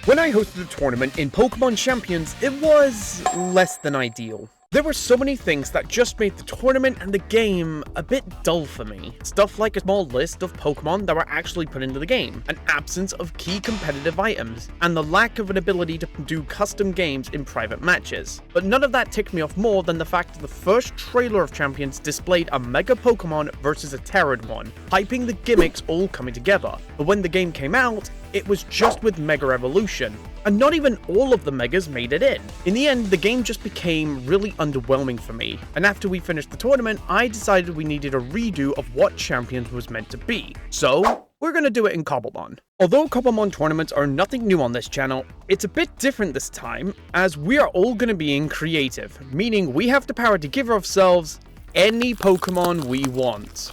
When I hosted a tournament in Pokemon Champions, it was less than ideal. There were so many things that just made the tournament and the game a bit dull for me. Stuff like a small list of Pokemon that were actually put into the game, an absence of key competitive items, and the lack of an ability to do custom games in private matches. But none of that ticked me off more than the fact that the first trailer of Champions displayed a Mega Pokemon versus a Terran one, hyping the gimmicks all coming together. But when the game came out, it was just with Mega Evolution, and not even all of the Megas made it in. In the end, the game just became really underwhelming for me, and after we finished the tournament, I decided we needed a redo of what Champions was meant to be. So, we're gonna do it in Cobblemon. Although Cobblemon tournaments are nothing new on this channel, it's a bit different this time, as we are all gonna be in creative, meaning we have the power to give ourselves any Pokemon we want.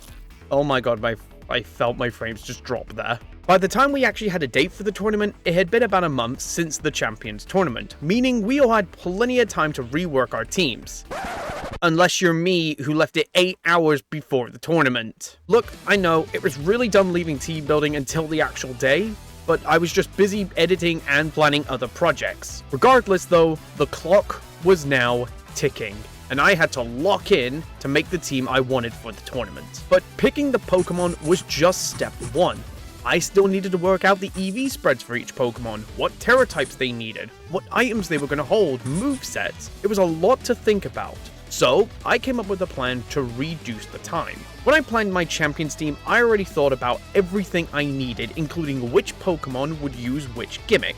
Oh my god, I felt my frames just drop there. By the time we actually had a date for the tournament, it had been about a month since the Champions tournament, meaning we all had plenty of time to rework our teams. Unless you're me, who left it 8 hours before the tournament. Look, I know, it was really dumb leaving team building until the actual day, but I was just busy editing and planning other projects. Regardless though, the clock was now ticking, and I had to lock in to make the team I wanted for the tournament. But picking the Pokemon was just step one. I still needed to work out the EV spreads for each Pokemon, what Terra types they needed, what items they were going to hold, movesets. It was a lot to think about. So, I came up with a plan to reduce the time. When I planned my Champions team, I already thought about everything I needed, including which Pokemon would use which gimmick.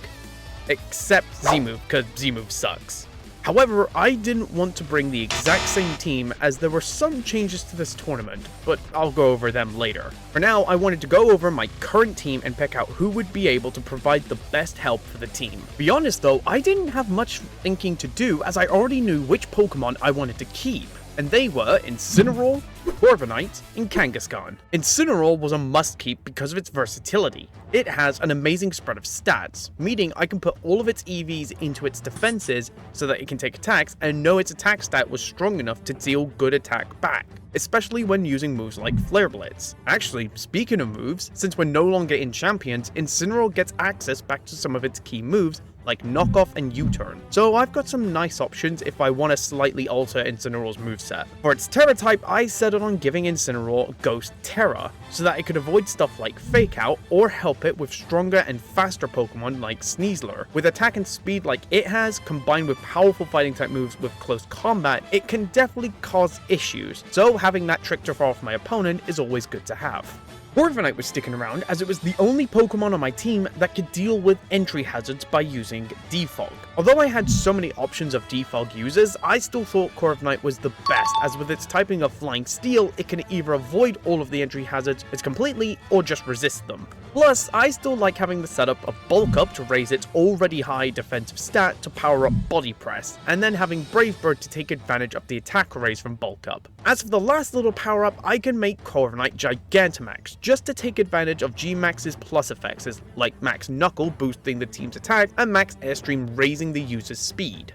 Except Z-Move, because Z-Move sucks. However, I didn't want to bring the exact same team as there were some changes to this tournament, but I'll go over them later. For now, I wanted to go over my current team and pick out who would be able to provide the best help for the team. To be honest though, I didn't have much thinking to do as I already knew which Pokemon I wanted to keep. And they were Incineroar, Corviknight, and Kangaskhan. Incineroar was a must-keep because of its versatility. It has an amazing spread of stats, meaning I can put all of its EVs into its defenses so that it can take attacks and know its attack stat was strong enough to deal good attack back, especially when using moves like Flare Blitz. Actually, speaking of moves, since we're no longer in Champions, Incineroar gets access back to some of its key moves like Knockoff and U-Turn. So I've got some nice options if I want to slightly alter Incineroar's moveset. For its Terra type, I settled on giving Incineroar Ghost Terra, so that it could avoid stuff like Fake Out or help it with stronger and faster Pokemon like Sneasler. With attack and speed like it has, combined with powerful fighting type moves with close combat, it can definitely cause issues, so having that trick to throw off my opponent is always good to have. Corviknight was sticking around as it was the only Pokemon on my team that could deal with entry hazards by using Defog. Although I had so many options of Defog users, I still thought Corviknight was the best, as with its typing of Flying Steel, it can either avoid all of the entry hazards completely or just resist them. Plus, I still like having the setup of Bulk Up to raise its already high defensive stat to power up Body Press, and then having Brave Bird to take advantage of the attack raise from Bulk Up. As for the last little power up, I can make Corviknight Gigantamax, just to take advantage of G-Max's plus effects, like Max Knuckle boosting the team's attack and Max Airstream raising the user's speed.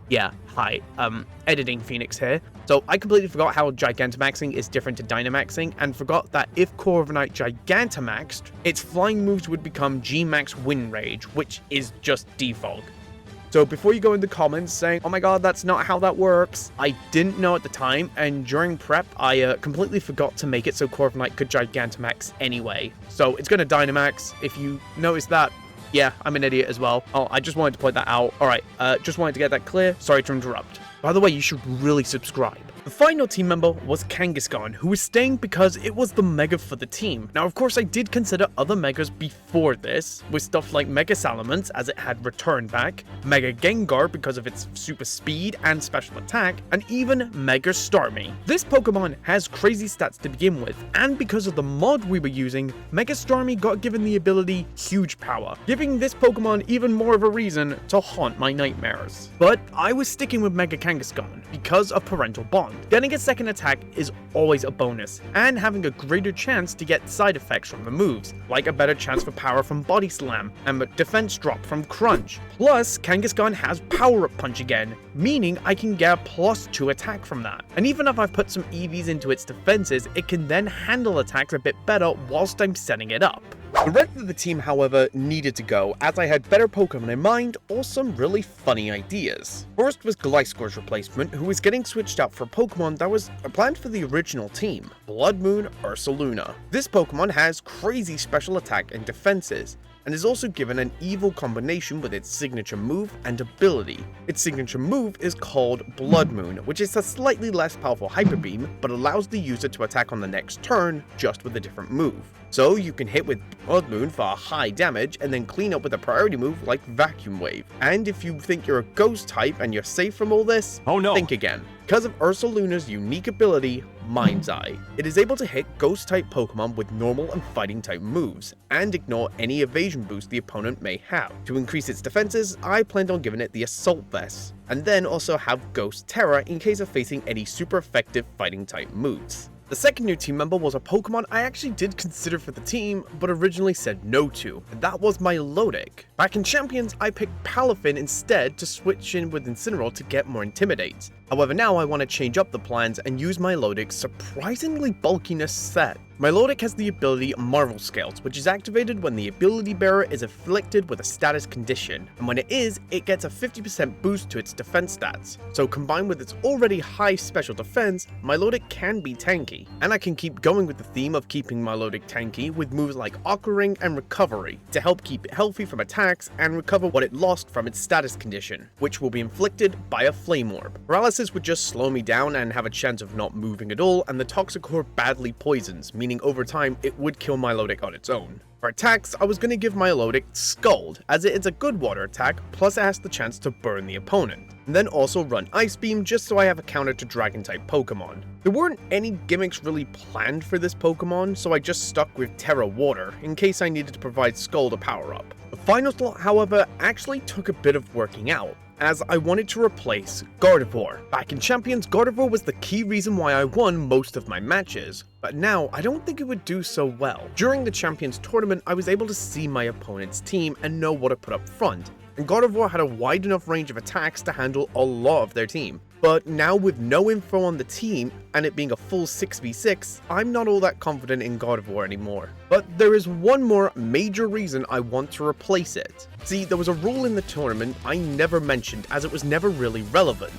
Yeah, hi, editing Phoenix here. So I completely forgot how Gigantamaxing is different to Dynamaxing, and forgot that if Corviknight Gigantamaxed, its flying moves would become G-Max Wind Rage, which is just Defog. So before you go in the comments saying, oh my god, that's not how that works, I didn't know at the time, and during prep, I completely forgot to make it so Corviknight could Gigantamax anyway. So it's gonna Dynamax. If you notice that, yeah, I'm an idiot as well. Oh, I just wanted to point that out. Alright, just wanted to get that clear. Sorry to interrupt. By the way, you should really subscribe. The final team member was Kangaskhan, who was staying because it was the Mega for the team. Now, of course, I did consider other Megas before this, with stuff like Mega Salamence, as it had returned back, Mega Gengar because of its super speed and special attack, and even Mega Starmie. This Pokemon has crazy stats to begin with, and because of the mod we were using, Mega Starmie got given the ability Huge Power, giving this Pokemon even more of a reason to haunt my nightmares. But I was sticking with Mega Kangaskhan because of Parental Bond. Getting a second attack is always a bonus, and having a greater chance to get side effects from the moves, like a better chance for power from Body Slam, and a defense drop from Crunch. Plus, Kangaskhan has Power Up Punch again, meaning I can get a +2 attack from that. And even if I've put some EVs into its defenses, it can then handle attacks a bit better whilst I'm setting it up. The rest of the team, however, needed to go, as I had better Pokemon in mind or some really funny ideas. First was Gliscor's replacement, who was getting switched out for Pokemon that was planned for the original team, Blood Moon Ursaluna. This Pokemon has crazy special attack and defenses, and is also given an evil combination with its signature move and ability. Its signature move is called Blood Moon, which is a slightly less powerful Hyper Beam, but allows the user to attack on the next turn, just with a different move. So you can hit with Blood Moon for a high damage, and then clean up with a priority move like Vacuum Wave. And if you think you're a Ghost type and you're safe from all this, oh no, think again. Because of Ursaluna's unique ability, Mind's Eye, it is able to hit Ghost-type Pokemon with normal and Fighting-type moves, and ignore any evasion boost the opponent may have. To increase its defenses, I planned on giving it the Assault Vest, and then also have Ghost Terror in case of facing any super effective Fighting-type moves. The second new team member was a Pokemon I actually did consider for the team, but originally said no to, and that was Milotic. Back in Champions, I picked Palafin instead to switch in with Incineroar to get more Intimidate. However, now I want to change up the plans and use Milotic's surprisingly bulkiness set. Milotic has the ability Marvel Scales, which is activated when the ability bearer is afflicted with a status condition, and when it is, it gets a 50% boost to its defense stats. So combined with its already high special defense, Milotic can be tanky. And I can keep going with the theme of keeping Milotic tanky with moves like Aqua Ring and Recovery to help keep it healthy from attacks and recover what it lost from its status condition, which will be inflicted by a Flame Orb. Paralysis would just slow me down and have a chance of not moving at all, and the Toxicroak badly poisons, meaning over time it would kill Milotic on its own. For attacks, I was going to give Milotic Scald, as it is a good water attack, plus it has the chance to burn the opponent. And then also run Ice Beam just so I have a counter to Dragon-type Pokemon. There weren't any gimmicks really planned for this Pokemon, so I just stuck with Terra Water, in case I needed to provide Scald a power-up. The final slot, however, actually took a bit of working out, as I wanted to replace Gardevoir. Back in Champions, Gardevoir was the key reason why I won most of my matches, but now I don't think it would do so well. During the Champions tournament, I was able to see my opponent's team and know what to put up front, and Gardevoir had a wide enough range of attacks to handle a lot of their team. But now with no info on the team, and it being a full 6v6, I'm not all that confident in Gardevoir anymore. But there is one more major reason I want to replace it. See, there was a rule in the tournament I never mentioned as it was never really relevant.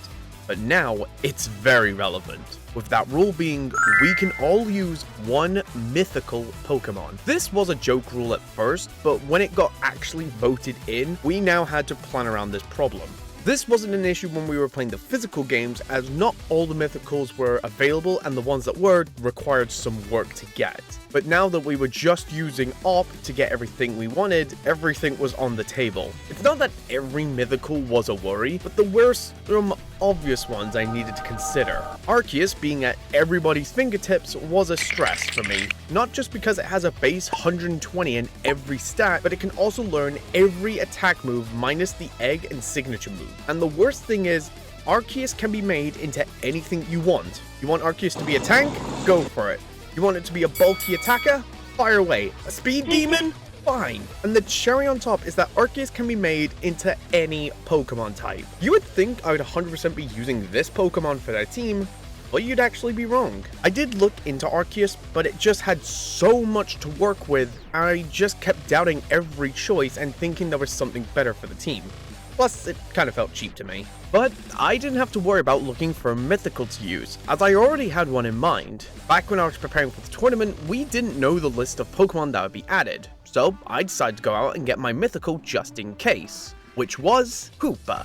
But now, it's very relevant. With that rule being, we can all use one mythical Pokemon. This was a joke rule at first, but when it got actually voted in, we now had to plan around this problem. This wasn't an issue when we were playing the physical games, as not all the mythicals were available and the ones that were required some work to get. But now that we were just using AWP to get everything we wanted, everything was on the table. It's not that every mythical was a worry, but there were some obvious ones I needed to consider. Arceus being at everybody's fingertips was a stress for me, not just because it has a base 120 in every stat, but it can also learn every attack move minus the egg and signature move. And the worst thing is, Arceus can be made into anything you want. You want Arceus to be a tank? Go for it. You want it to be a bulky attacker? Fire away. A speed demon? Fine. And the cherry on top is that Arceus can be made into any Pokemon type. You would think I would 100% be using this Pokemon for their team, but you'd actually be wrong. I did look into Arceus, but it just had so much to work with, I just kept doubting every choice and thinking there was something better for the team. Plus, it kind of felt cheap to me. But I didn't have to worry about looking for a mythical to use, as I already had one in mind. Back when I was preparing for the tournament, we didn't know the list of Pokemon that would be added, so I decided to go out and get my mythical just in case, which was Hoopa.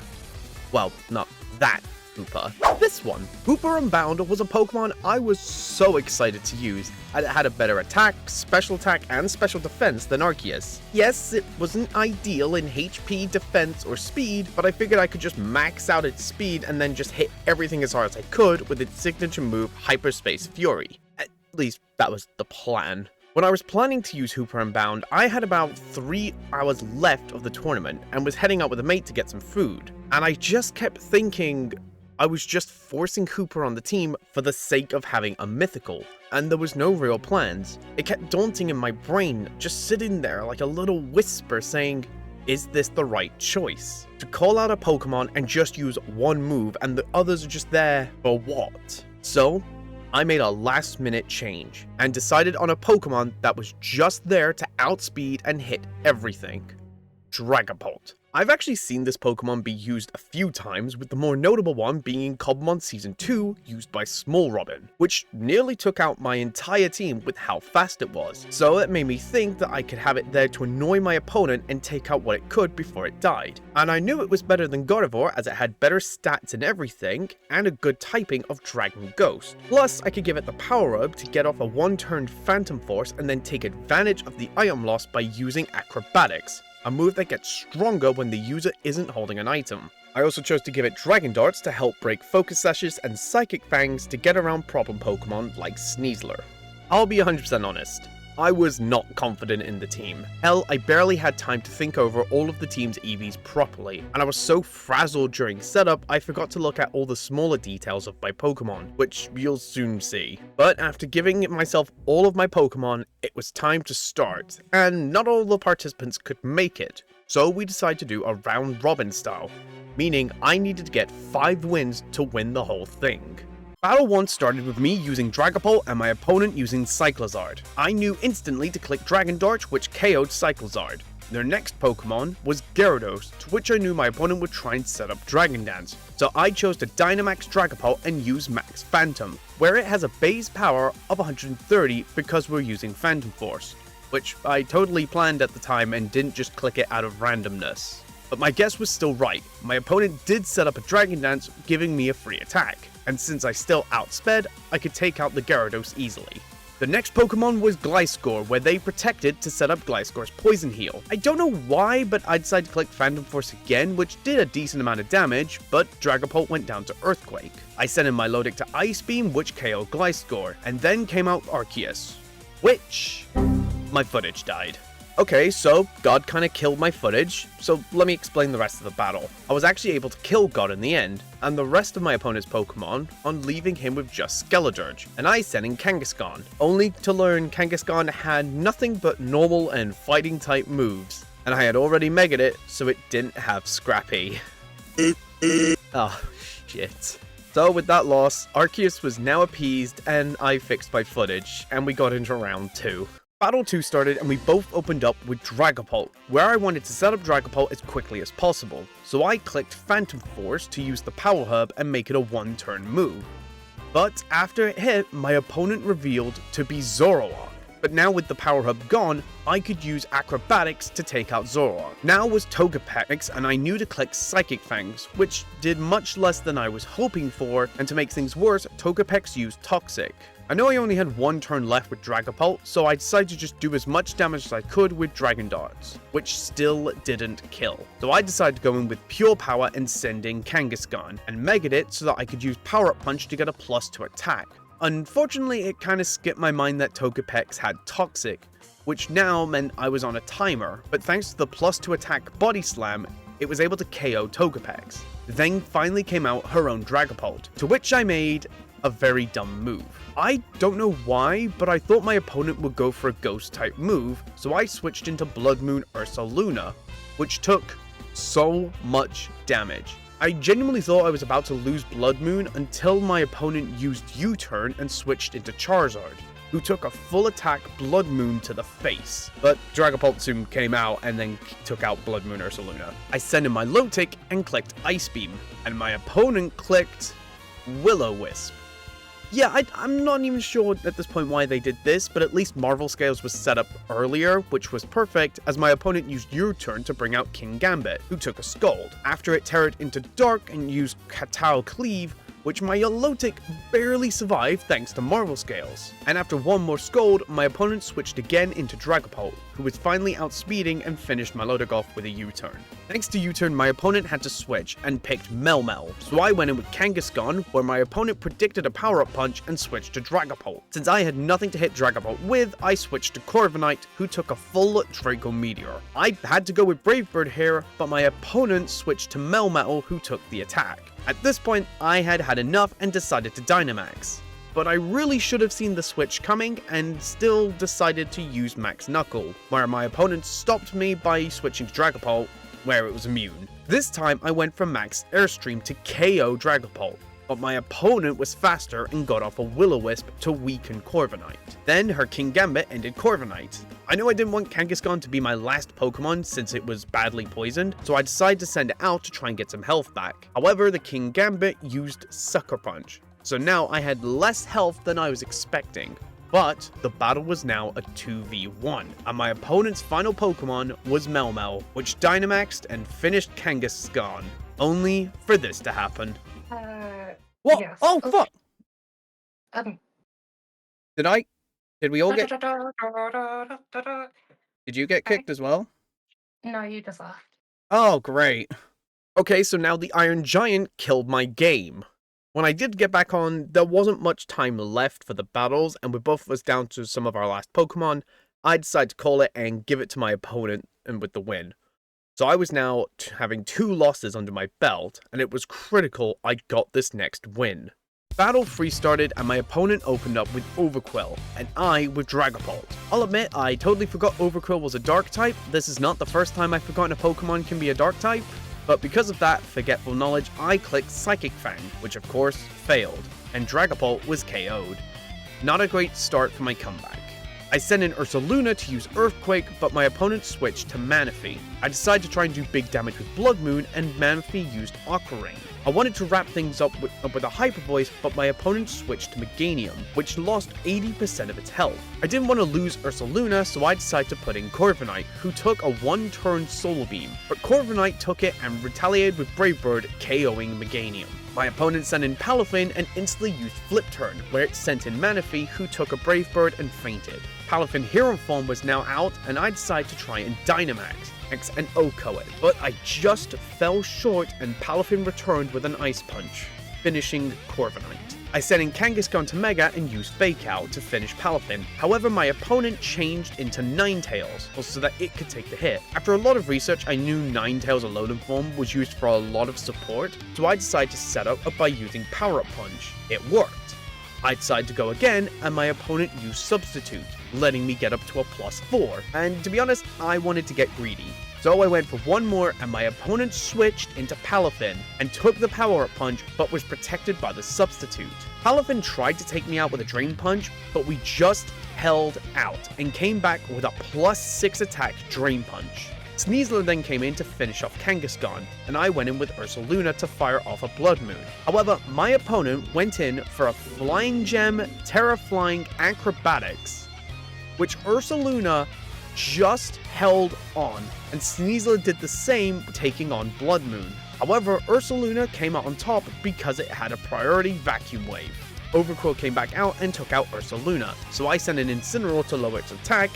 Well, not that Hoopa. This one. Hoopa Unbound was a Pokemon I was so excited to use, as it had a better attack, special attack, and special defense than Arceus. Yes, it wasn't ideal in HP, defense, or speed, but I figured I could just max out its speed and then just hit everything as hard as I could with its signature move, Hyperspace Fury. At least, that was the plan. When I was planning to use Hoopa Unbound, I had about 3 hours left of the tournament and was heading out with a mate to get some food. And I just kept thinking I was just forcing Hoopa on the team for the sake of having a mythical, and there was no real plans. It kept daunting in my brain, just sitting there like a little whisper saying, is this the right choice? To call out a Pokemon and just use one move and the others are just there for what? So, I made a last-minute change and decided on a Pokemon that was just there to outspeed and hit everything. Dragapult. I've actually seen this Pokemon be used a few times, with the more notable one being in Cobblemon Season 2, used by Small Robin, which nearly took out my entire team with how fast it was. So it made me think that I could have it there to annoy my opponent and take out what it could before it died. And I knew it was better than Gardevoir as it had better stats and everything, and a good typing of Dragon Ghost. Plus, I could give it the Power Up to get off a one-turn Phantom Force and then take advantage of the item loss by using Acrobatics, a move that gets stronger when the user isn't holding an item. I also chose to give it Dragon Darts to help break Focus Sashes and Psychic Fangs to get around problem Pokemon like Sneasler. I'll be 100% honest, I was not confident in the team. Hell, I barely had time to think over all of the team's EVs properly, and I was so frazzled during setup I forgot to look at all the smaller details of my Pokemon, which you'll soon see. But after giving myself all of my Pokemon, it was time to start, and not all the participants could make it. So we decided to do a round robin style, meaning I needed to get 5 wins to win the whole thing. Battle 1 started with me using Dragapult and my opponent using Cyclizard. I knew instantly to click Dragon Dart, which KO'd Cyclizard. Their next Pokemon was Gyarados, to which I knew my opponent would try and set up Dragon Dance, so I chose to Dynamax Dragapult and use Max Phantom, where it has a base power of 130 because we're using Phantom Force, which I totally planned at the time and didn't just click it out of randomness. But my guess was still right. My opponent did set up a Dragon Dance, giving me a free attack, and since I still outsped, I could take out the Gyarados easily. The next Pokemon was Gliscor, where they protected to set up Gliscor's Poison Heal. I don't know why, but I decided to click Phantom Force again, which did a decent amount of damage, but Dragapult went down to Earthquake. I sent in my Lodic to Ice Beam, which KO'd Gliscor, and then came out Arceus, which my footage died. Okay, so God kinda killed my footage, so let me explain the rest of the battle. I was actually able to kill God in the end, and the rest of my opponent's Pokemon on leaving him with just Skeledirge, and I sent in Kangaskhan, only to learn Kangaskhan had nothing but normal and fighting type moves, and I had already megaed it, so it didn't have Scrappy. Oh, shit. So with that loss, Arceus was now appeased, and I fixed my footage, and we got into round 2. Battle 2 started and we both opened up with Dragapult, where I wanted to set up Dragapult as quickly as possible, so I clicked Phantom Force to use the Power Hub and make it a one-turn move. But after it hit, my opponent revealed to be Zoroark. But now with the Power Hub gone, I could use Acrobatics to take out Zoroark. Now was Togepex, and I knew to click Psychic Fangs, which did much less than I was hoping for, and to make things worse, Togepex used Toxic. I know I only had one turn left with Dragapult, so I decided to just do as much damage as I could with Dragon Darts, which still didn't kill. So I decided to go in with Pure Power and send in Kangaskhan, and megaed it so that I could use Power Up Punch to get a plus to attack. Unfortunately, it kinda skipped my mind that Togepex had Toxic, which now meant I was on a timer, but thanks to the plus to attack Body Slam, it was able to KO Togepex. Then finally came out her own Dragapult, to which I made a very dumb move. I don't know why, but I thought my opponent would go for a ghost type move, so I switched into Blood Moon Ursaluna, which took so much damage. I genuinely thought I was about to lose Blood Moon until my opponent used U-turn and switched into Charizard, who took a full attack Blood Moon to the face. But Dragapult soon came out and then took out Blood Moon Ursaluna. I sent in my Lotic and clicked Ice Beam, and my opponent clicked Will-O-Wisp. Yeah, I'm not even sure at this point why they did this, but at least Marvel Scales was set up earlier, which was perfect, as my opponent used U-turn to bring out King Gambit, who took a Scald. After it terrored into Dark and used Katal Cleave, which my Lotic barely survived thanks to Marvel Scales. And after one more Scold, my opponent switched again into Dragapult, who was finally outspeeding and finished my Lotic off with a U-turn. Thanks to U-turn, my opponent had to switch and picked Melmel, so I went in with Kangaskhan, where my opponent predicted a power-up punch and switched to Dragapult. Since I had nothing to hit Dragapult with, I switched to Corviknight, who took a full Draco Meteor. I had to go with Brave Bird here, but my opponent switched to Melmetal, who took the attack. At this point, I had had enough and decided to Dynamax. But I really should have seen the switch coming and still decided to use Max Knuckle, where my opponent stopped me by switching to Dragapult, where it was immune. This time I went from Max Airstream to KO Dragapult, but my opponent was faster and got off a Will-O-Wisp to weaken Corviknight. Then her Kingambit ended Corviknight. I knew I didn't want Kangaskhan to be my last Pokemon since it was badly poisoned, so I decided to send it out to try and get some health back. However, the Kingambit used Sucker Punch, so now I had less health than I was expecting. But the battle was now a 2v1, and my opponent's final Pokemon was Melmel, which Dynamaxed and finished Kangaskhan, only for this to happen. What? Yes. Oh, Okay. fuck! Okay. Did we all get... Did you get kicked as well? No, you just left. Oh, great. Okay, so now the Iron Giant killed my game. When I did get back on, there wasn't much time left for the battles, and with both of us down to some of our last Pokemon, I decided to call it and give it to my opponent, and with the win. So I was now having 2 losses under my belt, and it was critical I got this next win. Battle 3 started, and my opponent opened up with Overqwil, and I with Dragapult. I'll admit, I totally forgot Overqwil was a Dark type. This is not the first time I've forgotten a Pokemon can be a Dark type. But because of that forgetful knowledge, I clicked Psychic Fang, which of course failed, and Dragapult was KO'd. Not a great start for my comeback. I sent in Ursaluna to use Earthquake, but my opponent switched to Manaphy. I decided to try and do big damage with Blood Moon, and Manaphy used Aqua Rain. I wanted to wrap things up with a Hyper Voice, but my opponent switched to Meganium, which lost 80% of its health. I didn't want to lose Ursaluna, so I decided to put in Corviknight, who took a 1-turn Solar Beam, but Corviknight took it and retaliated with Brave Bird, KOing Meganium. My opponent sent in Palafin and instantly used Flip Turn, where it sent in Manaphy, who took a Brave Bird and fainted. Palafin Hero Form was now out, and I decided to try and Dynamax and OHKO it, but I just fell short and Palafin returned with an Ice Punch, finishing Corviknight. I sent in Kangaskhan to Mega and used Fake Out to finish Palafin. However, my opponent changed into Ninetales so that it could take the hit. After a lot of research, I knew Ninetales Alolan form was used for a lot of support, so I decided to set up by using Power Up Punch. It worked. I decided to go again, and my opponent used Substitute, letting me get up to a +4, and to be honest, I wanted to get greedy. So I went for one more, and my opponent switched into Palafin and took the Power Up Punch, but was protected by the Substitute. Palafin tried to take me out with a Drain Punch, but we just held out and came back with a +6 attack Drain Punch. Sneasler then came in to finish off Kangaskhan, and I went in with Ursaluna to fire off a Blood Moon. However, my opponent went in for a Flying Gem, Terra Flying Acrobatics, which Ursaluna just held on, and Sneasler did the same, taking on Blood Moon. However, Ursaluna came out on top because it had a priority Vacuum Wave. Overqwil came back out and took out Ursaluna, so I sent an Incineroar to lower its attack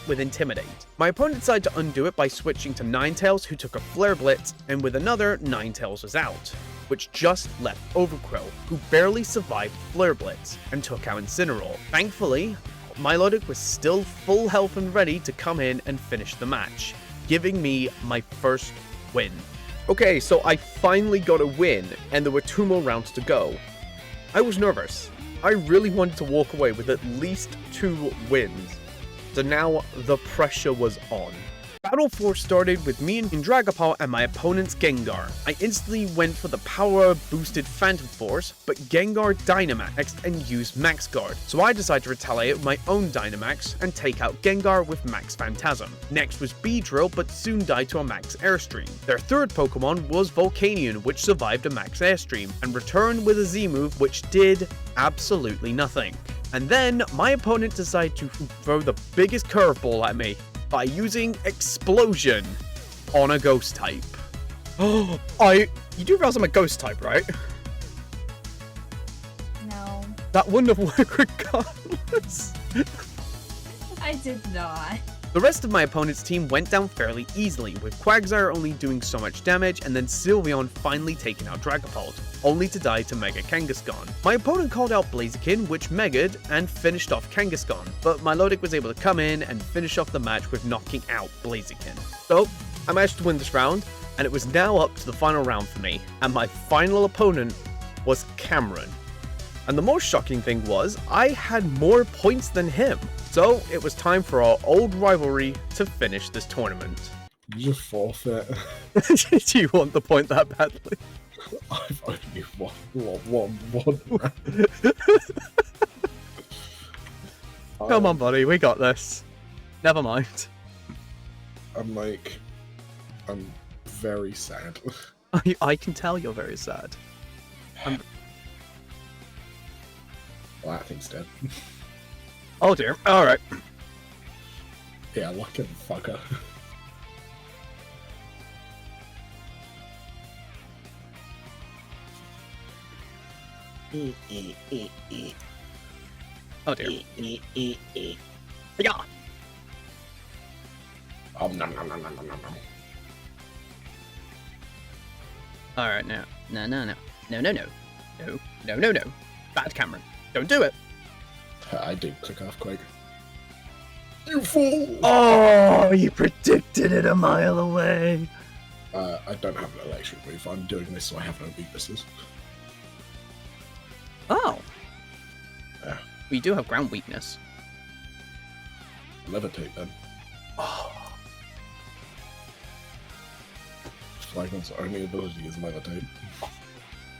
with Intimidate. My opponent decided to undo it by switching to Ninetales, who took a Flare Blitz, and with another, Ninetales was out, which just left Overqwil, who barely survived Flare Blitz, and took out Incineroar. Thankfully, Milotic was still full health and ready to come in and finish the match, giving me my first win. Okay, so I finally got a win, and there were 2 more rounds to go. I was nervous. I really wanted to walk away with at least 2 wins. So now the pressure was on. Battle 4 started with me in Dragapult and my opponent's Gengar. I instantly went for the power boosted Phantom Force, but Gengar Dynamaxed and used Max Guard, so I decided to retaliate with my own Dynamax and take out Gengar with Max Phantasm. Next was Beedrill, but soon died to a Max Airstream. Their third Pokemon was Volcanion, which survived a Max Airstream, and returned with a Z-move which did absolutely nothing. And then my opponent decided to throw the biggest curveball at me by using Explosion on a Ghost type. Oh, you do realize I'm a Ghost type, right? No. That wouldn't have worked regardless. I did not. The rest of my opponent's team went down fairly easily, with Quagsire only doing so much damage and then Sylveon finally taking out Dragapult, only to die to Mega Kangaskhan. My opponent called out Blaziken, which Mega'd and finished off Kangaskhan, but Milotic was able to come in and finish off the match with knocking out Blaziken. So, I managed to win this round, and it was now up to the final round for me, and my final opponent was Cameron. And the most shocking thing was, I had more points than him. So, it was time for our old rivalry to finish this tournament. You just forfeit. Do you want the point that badly? I've only won. Come on, buddy, we got this. Never mind. I'm very sad. I can tell you're very sad. Well, that thing's dead. Oh dear. Alright. Yeah, lucky fucker. Oh dear. Yeah. Nom, nom, nom, nom, nom, nom, nom. Alright, now. No. No. Bad Cameron. Don't do it. I did click off quick. You fool! Oh, you predicted it a mile away. I don't have an electric move. I'm doing this so I have no weaknesses. Oh. Yeah. We do have ground weakness. Levitate then. Oh. Flygon's only ability is levitate.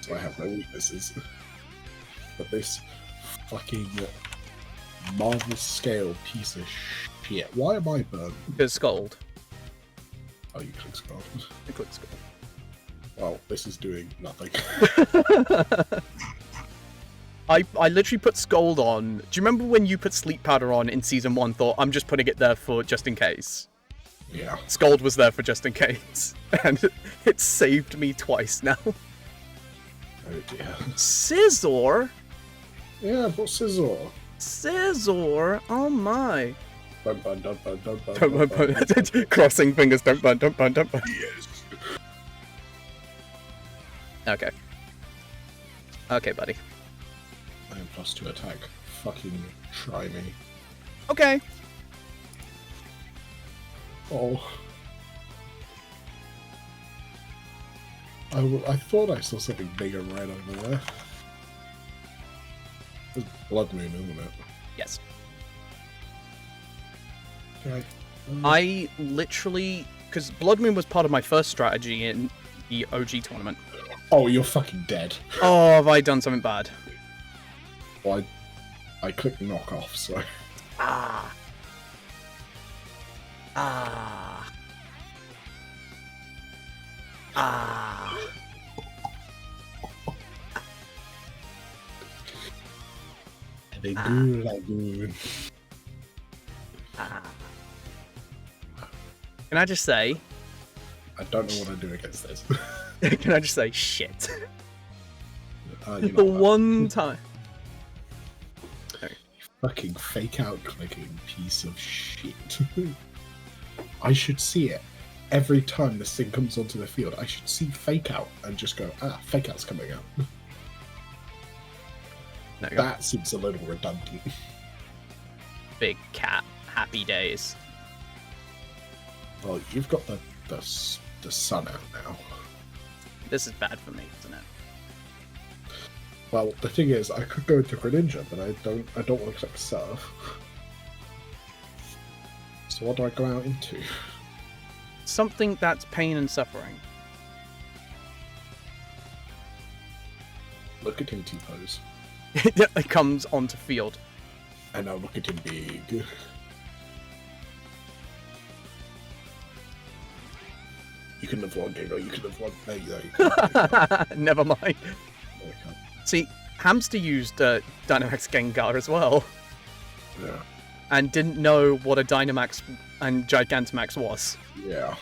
So I have no weaknesses. But this fucking Marvel scale piece of shit. Why am I burnt? Because Scold. Oh, you click scroll. I click Scold. Well, this is doing nothing. I literally put Scold on. Do you remember when you put Sleep Powder on in Season 1? Thought, I'm just putting it there for just in case. Yeah. Scold was there for just in case. And it saved me twice now. Oh dear. Scizor? Yeah, but Scizor. Scizor? Oh my. Don't burn. Don't burn. Crossing fingers, don't burn. Yes. Okay. Okay, buddy. I am +2 attack. Fucking try me. Okay. Oh. I thought I saw something big and red over there. It's Blood Moon, isn't it? Yes. Okay. I literally... Because Blood Moon was part of my first strategy in the OG tournament. Oh, you're fucking dead. Oh, have I done something bad? Well, I clicked knock off, so... Ah. They do lagoon. Can I just say... I don't know what I do against this. Can I just say shit? You're The not one time... fucking fake out clicking piece of shit. I should see it every time this thing comes onto the field. I should see fake out and just go, fake out's coming out. There you go. That seems a little redundant. Big cat. Happy days. Well, you've got the sun out now. This is bad for me, isn't it? Well, the thing is, I could go into Greninja, but I don't want to click Surf. So what do I go out into? Something that's pain and suffering. Look at him T-pose. It comes onto field. And now look at him big. You can live one game, or you can live one. No, you can't. Never mind. No, you can't. See, Hamster used Dynamax Gengar as well, Yeah. and didn't know what a Dynamax and Gigantamax was. Yeah.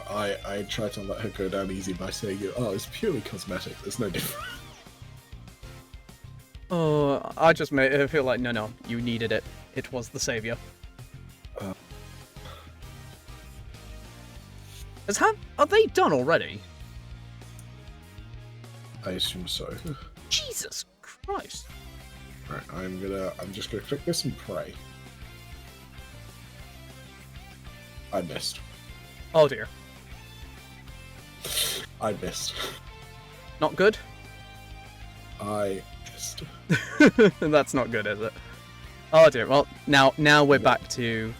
I tried to let her go down easy by saying, oh, it's purely cosmetic, there's no difference. Oh, I just made it feel like, no, you needed it. It was the savior. Are they done already? I assume so. Jesus Christ. Right, I'm just gonna click this and pray. I missed. Oh dear. I missed. Not good? I missed. That's not good, is it? Oh dear. Well, now we're back to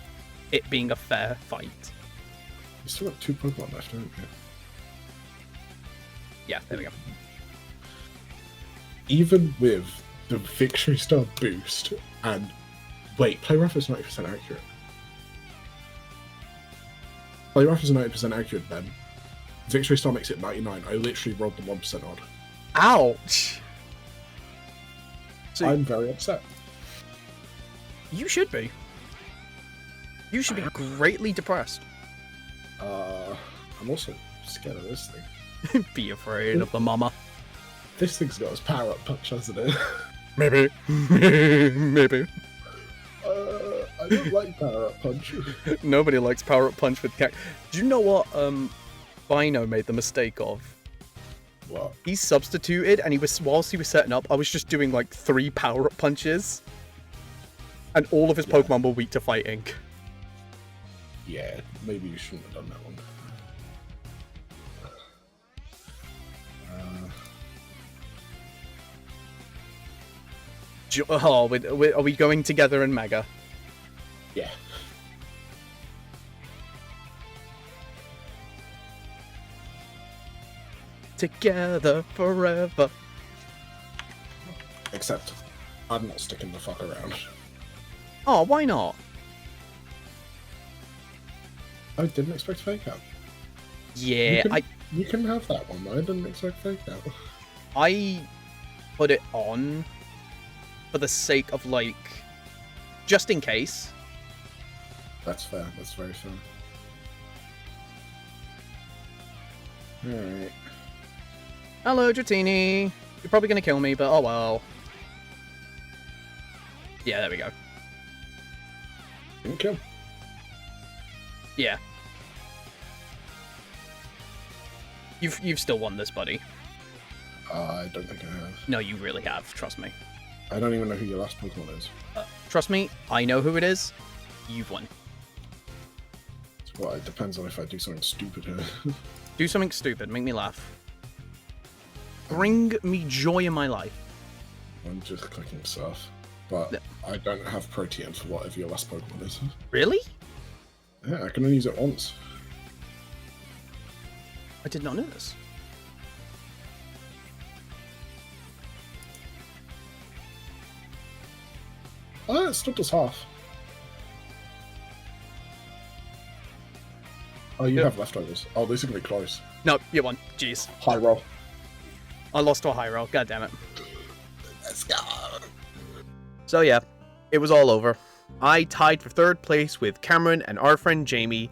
it being a fair fight. You still got 2 Pokemon left, don't you? Yeah, there we go. even with the victory star boost, and wait, play rough is 90% accurate. Play rough is 90% accurate, Ben. Victory star makes it 99. I literally rolled the 1% odd. Ouch! So I'm very upset. you should be. You should be greatly depressed. I'm also scared of this thing. Be afraid of the mama. This thing's got his power up punch, hasn't it? Maybe. Maybe. I don't like power up punch. Nobody likes power up punch with cat. Do you know what Bino made the mistake of? What? He substituted, and whilst he was setting up, I was just doing like 3 power up punches, and all of his Pokemon were weak to fighting. Yeah, maybe you shouldn't have done that one. Oh, are we going together in Mega? Yeah. Together forever. Except, I'm not sticking the fuck around. Oh, why not? I didn't expect fake out. Yeah, You can have that one. I didn't expect fake out. I put it on for the sake of, like, just in case. That's fair. That's very fair. Alright. Hello, Dratini. You're probably gonna kill me, but oh well. Yeah, there we go. Didn't kill. Yeah. You've still won this, buddy. I don't think I have. No, you really have. Trust me. I don't even know who your last Pokemon is. Trust me, I know who it is. You've won. Well, it depends on if I do something stupid here. Do something stupid. Make me laugh. Bring me joy in my life. I'm just clicking stuff. But I don't have Protean for whatever your last Pokemon is. Really? Yeah, I can only use it once. I did not know this. Oh, it still does half. Oh, you have leftovers. Oh, these are going to be close. No, you won. Jeez. High roll. I lost to a high roll. God damn it. Let's go. So yeah, it was all over. I tied for 3rd place with Cameron, and our friend Jamie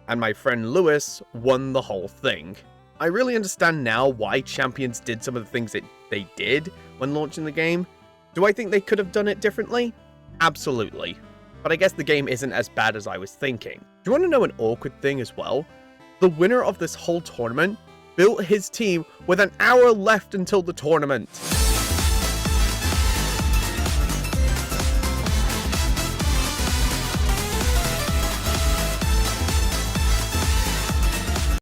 and my friend Lewis won the whole thing. I really understand now why Champions did some of the things that they did when launching the game. Do I think they could have done it differently? Absolutely. But I guess the game isn't as bad as I was thinking. Do you want to know an awkward thing as well? The winner of this whole tournament built his team with an hour left until the tournament.